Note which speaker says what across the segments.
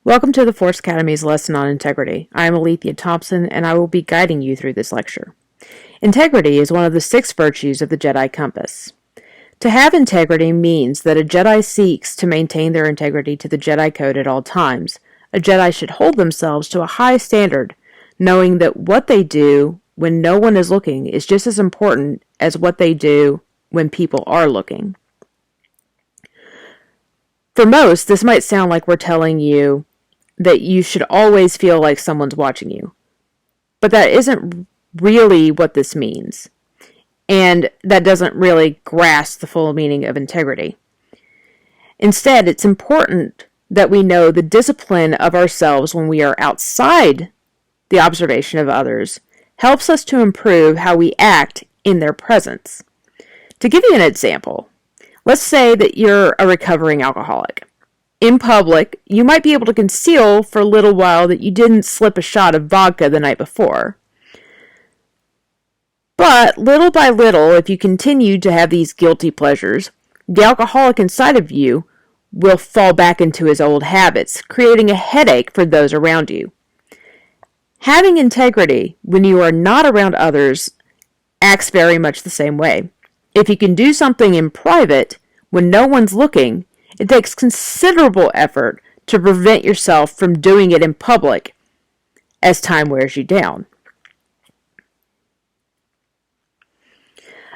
Speaker 1: Welcome to the Force Academy's lesson on integrity. I am Alethea Thompson, and I will be guiding you through this lecture. Integrity is one of the 6 virtues of the Jedi compass. To have integrity means that a Jedi seeks to maintain their integrity to the Jedi Code at all times. A Jedi should hold themselves to a high standard, knowing that what they do when no one is looking is just as important as what they do when people are looking. For most, this might sound like we're telling you that you should always feel like someone's watching you. But that isn't really what this means. And that doesn't really grasp the full meaning of integrity. Instead, it's important that we know the discipline of ourselves when we are outside the observation of others helps us to improve how we act in their presence. To give you an example, let's say that you're a recovering alcoholic. In public, you might be able to conceal for a little while that you didn't slip a shot of vodka the night before. But little by little, if you continue to have these guilty pleasures, the alcoholic inside of you will fall back into his old habits, creating a headache for those around you. Having integrity when you are not around others acts very much the same way. If you can do something in private when no one's looking, it takes considerable effort to prevent yourself from doing it in public as time wears you down.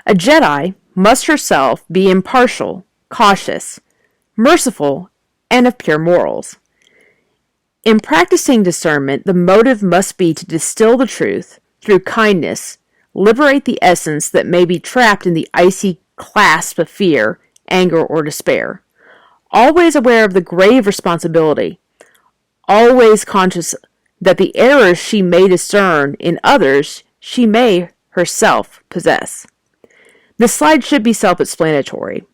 Speaker 1: A Jedi must herself be impartial, cautious, merciful, and of pure morals. In practicing discernment, the motive must be to distill the truth through kindness, liberate the essence that may be trapped in the icy clasp of fear, anger, or despair. Always aware of the grave responsibility, always conscious that the errors she may discern in others, she may herself possess. This slide should be self-explanatory.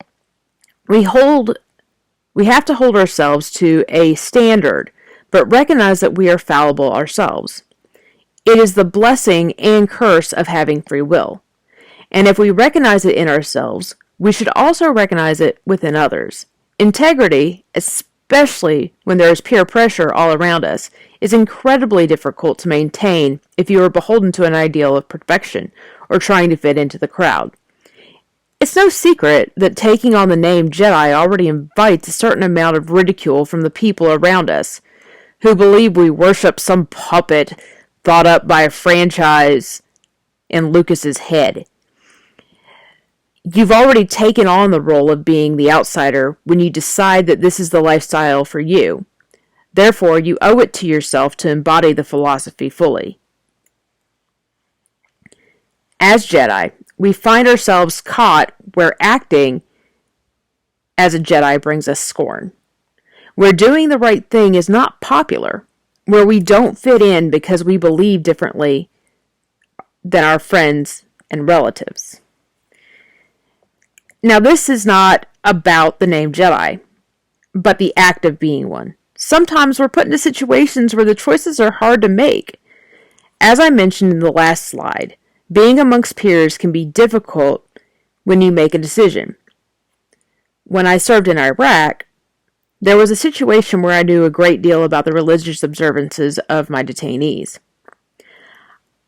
Speaker 1: We have to hold ourselves to a standard, but recognize that we are fallible ourselves. It is the blessing and curse of having free will. And if we recognize it in ourselves, we should also recognize it within others. Integrity, especially when there is peer pressure all around us, is incredibly difficult to maintain if you are beholden to an ideal of perfection or trying to fit into the crowd. It's no secret that taking on the name Jedi already invites a certain amount of ridicule from the people around us, who believe we worship some puppet thought up by a franchise in Lucas's head. You've already taken on the role of being the outsider when you decide that this is the lifestyle for you. Therefore, you owe it to yourself to embody the philosophy fully. As Jedi, we find ourselves caught where acting as a Jedi brings us scorn. Where doing the right thing is not popular. Where we don't fit in because we believe differently than our friends and relatives. Now, this is not about the name Jedi, but the act of being one. Sometimes we're put into situations where the choices are hard to make. As I mentioned in the last slide, being amongst peers can be difficult when you make a decision. When I served in Iraq, there was a situation where I knew a great deal about the religious observances of my detainees.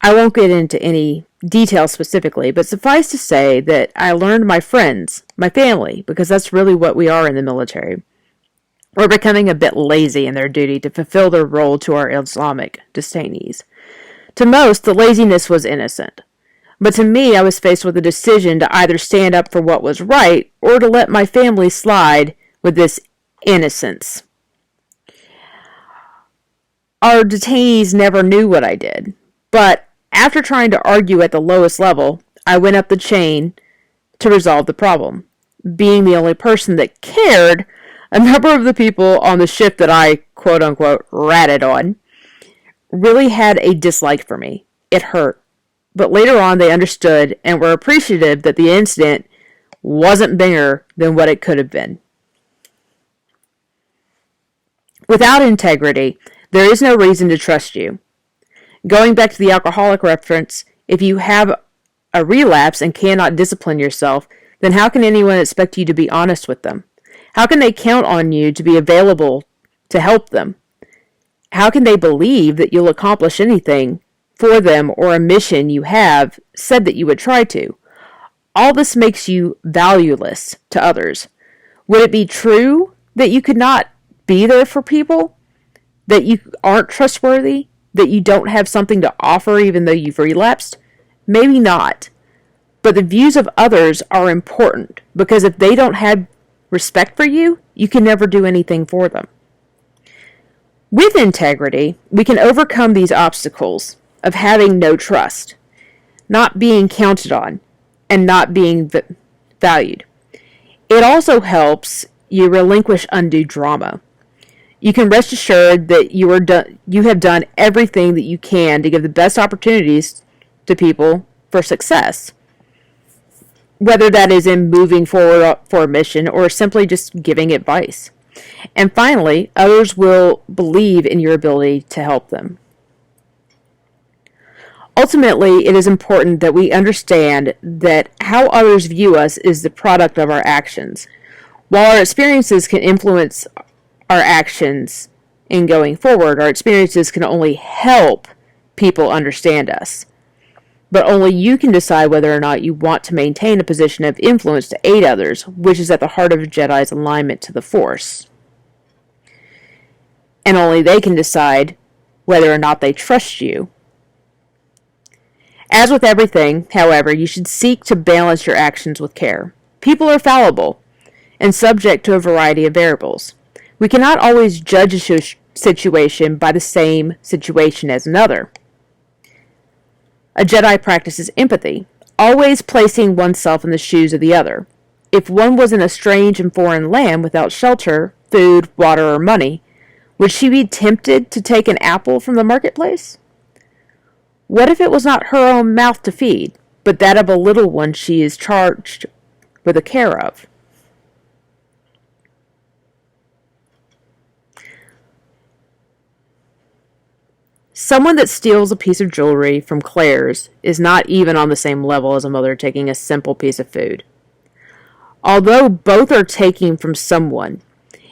Speaker 1: I won't get into any details specifically, but suffice to say that I learned my friends, my family, because that's really what we are in the military, were becoming a bit lazy in their duty to fulfill their role to our Islamic detainees. To most, the laziness was innocent. But to me, I was faced with a decision to either stand up for what was right or to let my family slide with this innocence. Our detainees never knew what I did, but after trying to argue at the lowest level, I went up the chain to resolve the problem. Being the only person that cared, a number of the people on the ship that I, quote-unquote, ratted on, really had a dislike for me. It hurt. But later on, they understood and were appreciative that the incident wasn't bigger than what it could have been. Without integrity, there is no reason to trust you. Going back to the alcoholic reference, if you have a relapse and cannot discipline yourself, then how can anyone expect you to be honest with them? How can they count on you to be available to help them? How can they believe that you'll accomplish anything for them or a mission you have said that you would try to? All this makes you valueless to others. Would it be true that you could not be there for people? That you aren't trustworthy? That you don't have something to offer even though you've relapsed? Maybe not. But the views of others are important because if they don't have respect for you, you can never do anything for them. With integrity, we can overcome these obstacles of having no trust, not being counted on, and not being valued. It also helps you relinquish undue drama. You can rest assured that you have done everything that you can to give the best opportunities to people for success, whether that is in moving forward for a mission or simply just giving advice. And finally, others will believe in your ability to help them. Ultimately, it is important that we understand that how others view us is the product of our actions. While our experiences can influence our actions in going forward, our experiences can only help people understand us. But only you can decide whether or not you want to maintain a position of influence to aid others, which is at the heart of a Jedi's alignment to the Force. And only they can decide whether or not they trust you. As with everything, however, you should seek to balance your actions with care. People are fallible and subject to a variety of variables. We cannot always judge a situation by the same situation as another. A Jedi practices empathy, always placing oneself in the shoes of the other. If one was in a strange and foreign land without shelter, food, water, or money, would she be tempted to take an apple from the marketplace? What if it was not her own mouth to feed, but that of a little one she is charged with the care of? Someone that steals a piece of jewelry from Claire's is not even on the same level as a mother taking a simple piece of food. Although both are taking from someone,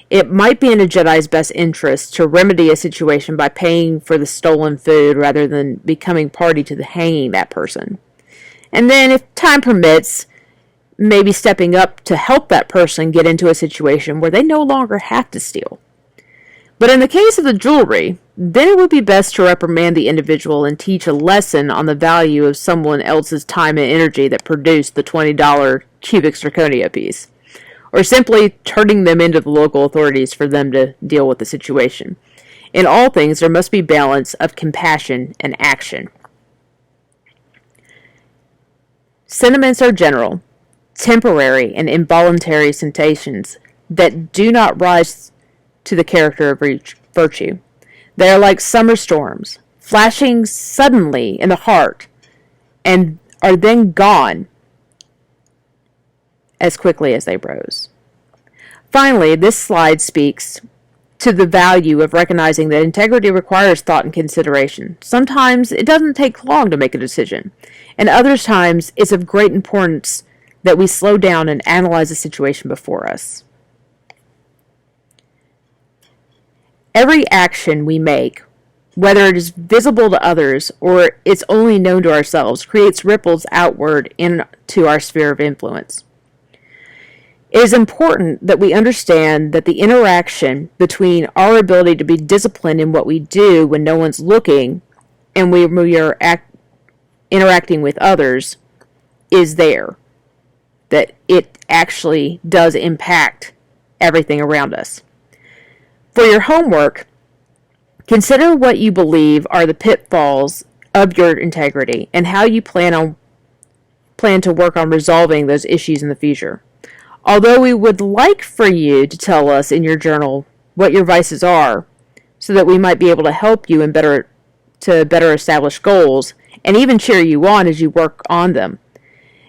Speaker 1: it might be in a Jedi's best interest to remedy a situation by paying for the stolen food rather than becoming party to the hanging that person. And then, if time permits, maybe stepping up to help that person get into a situation where they no longer have to steal. But in the case of the jewelry, then it would be best to reprimand the individual and teach a lesson on the value of someone else's time and energy that produced the $20 cubic zirconia piece, or simply turning them into the local authorities for them to deal with the situation. In all things, there must be balance of compassion and action. Sentiments are general, temporary, and involuntary sensations that do not rise to the character of virtue. They are like summer storms, flashing suddenly in the heart, and are then gone as quickly as they rose. Finally, this slide speaks to the value of recognizing that integrity requires thought and consideration. Sometimes it doesn't take long to make a decision, and other times it's of great importance that we slow down and analyze the situation before us. Every action we make, whether it is visible to others or it's only known to ourselves, creates ripples outward into our sphere of influence. It is important that we understand that the interaction between our ability to be disciplined in what we do when no one's looking and we are interacting with others is there. That it actually does impact everything around us. For your homework, consider what you believe are the pitfalls of your integrity and how you plan to work on resolving those issues in the future. Although we would like for you to tell us in your journal what your vices are, so that we might be able to help you to better establish goals and even cheer you on as you work on them.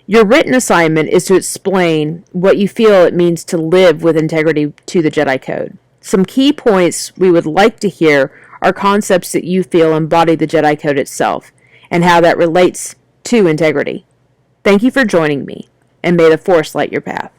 Speaker 1: Your written assignment is to explain what you feel it means to live with integrity to the Jedi Code. Some key points we would like to hear are concepts that you feel embody the Jedi Code itself and how that relates to integrity. Thank you for joining me, and may the Force light your path.